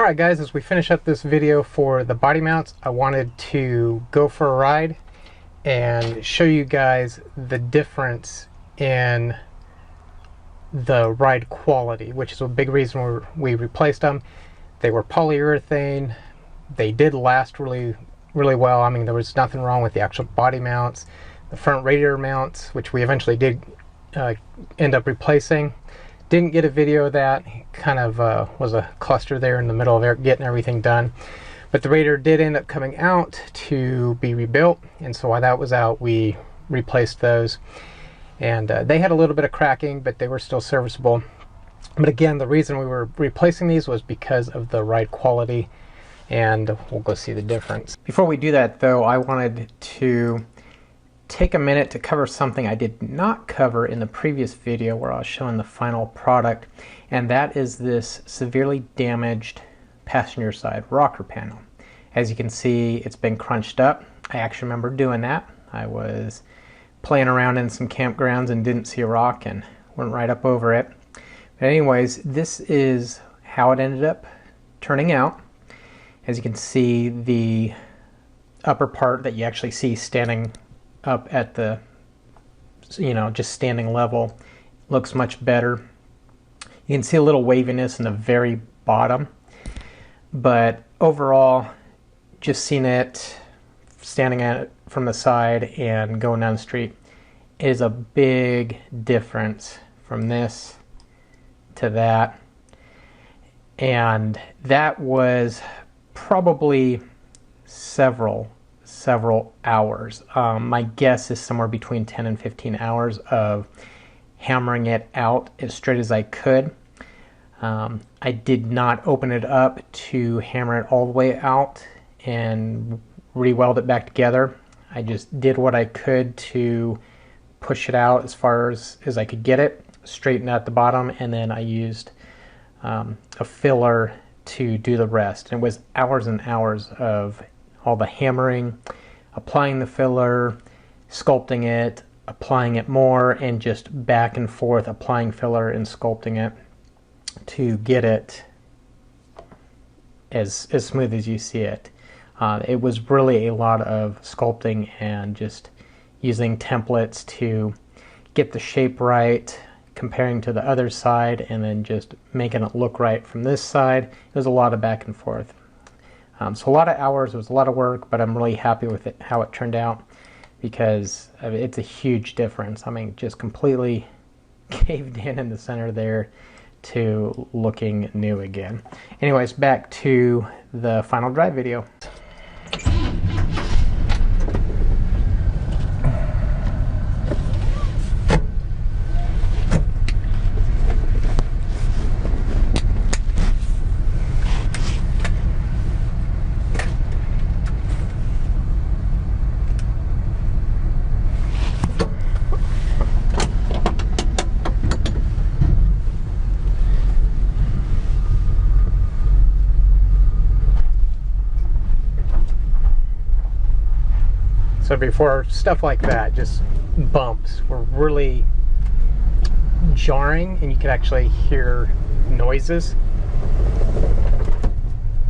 Alright guys, as we finish up this video for the body mounts, I wanted to go for a ride and show you guys the difference in the ride quality, which is a big reason we replaced them. They were polyurethane. They did last really well. I mean, there was nothing wrong with the actual body mounts. The front radiator mounts, which we eventually did end up replacing. Didn't get a video of that. Kind of was a cluster there in the middle of getting everything done. But the radiator did end up coming out to be rebuilt, and so while that was out, we replaced those. And they had a little bit of cracking, but they were still serviceable. But again, the reason we were replacing these was because of the ride quality, and we'll go see the difference. Before we do that though, I wanted to take a minute to cover something I did not cover in the previous video where I was showing the final product, and that is this severely damaged passenger side rocker panel. As you can see, it's been crunched up. I actually remember doing that. I was playing around in some campgrounds and didn't see a rock and went right up over it. But anyways, this is how it ended up turning out. As you can see, the upper part that you actually see standing up at the, just standing level, looks much better. You can see a little waviness in the very bottom, but overall, just seeing it standing at it from the side and going down the street is a big difference from this to that. And that was probably several hours. My guess is somewhere between 10 and 15 hours of hammering it out as straight as I could. I did not open it up to hammer it all the way out and re-weld it back together. I just did what I could to push it out as far as I could get it, straighten out the bottom, and then I used a filler to do the rest. And it was hours and hours of all the hammering, applying the filler, sculpting it, applying it more, and just back and forth applying filler and sculpting it to get it as smooth as you see it. It was really a lot of sculpting and just using templates to get the shape right, comparing to the other side, and then just making it look right from this side. It was a lot of back and forth. So a lot of hours, it was a lot of work, but I'm really happy with it, how it turned out, because it's a huge difference. I mean, just completely caved in the center there to looking new again. Anyways, back to the final drive video. So before stuff like that, just bumps were really jarring, and you could actually hear noises.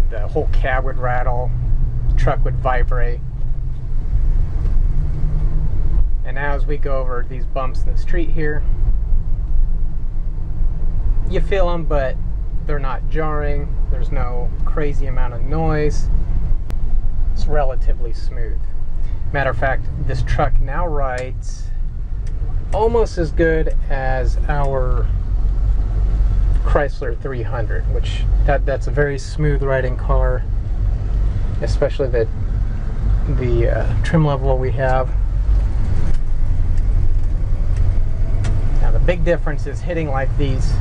The whole cab would rattle, the truck would vibrate. And now as we go over these bumps in the street here, you feel them, but they're not jarring. There's no crazy amount of noise. It's relatively smooth. Matter of fact, this truck now rides almost as good as our Chrysler 300, which that's a very smooth riding car, especially the trim level we have. Now the big difference is hitting like these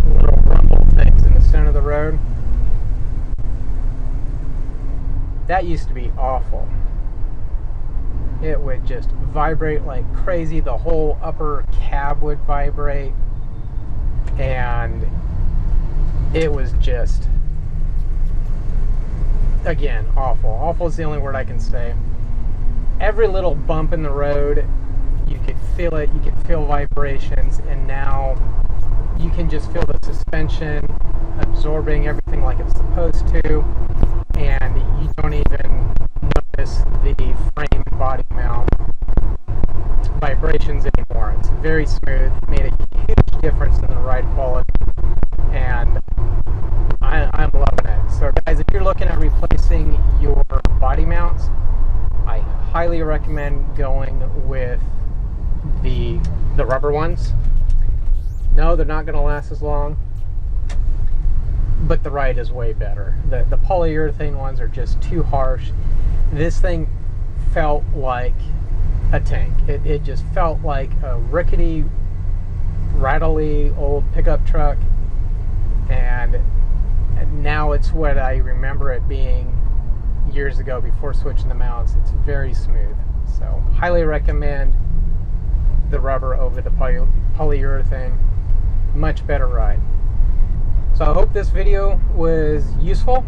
little rumble things in the center of the road. That used to be awful. It would just vibrate like crazy. The whole upper cab would vibrate, and it was just, again, awful. Awful is the only word I can say. Every little bump in the road, you could feel it, you could feel vibrations, and now you can just feel the suspension absorbing everything like it's supposed to, and you don't even notice the frame and body mount vibrations anymore. It's very smooth, made a huge difference in the ride quality, and I'm loving it. So guys, if you're looking at replacing your body mounts, I highly recommend going with the rubber ones. No, they're not going to last as long, but the ride is way better. The polyurethane ones are just too harsh. This thing felt like a tank. It just felt like a rickety, rattly old pickup truck, and now it's what I remember it being years ago before switching the mounts. It's very smooth. So highly recommend the rubber over the polyurethane. Much better ride. So I hope this video was useful,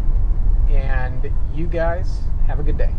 and you guys have a good day.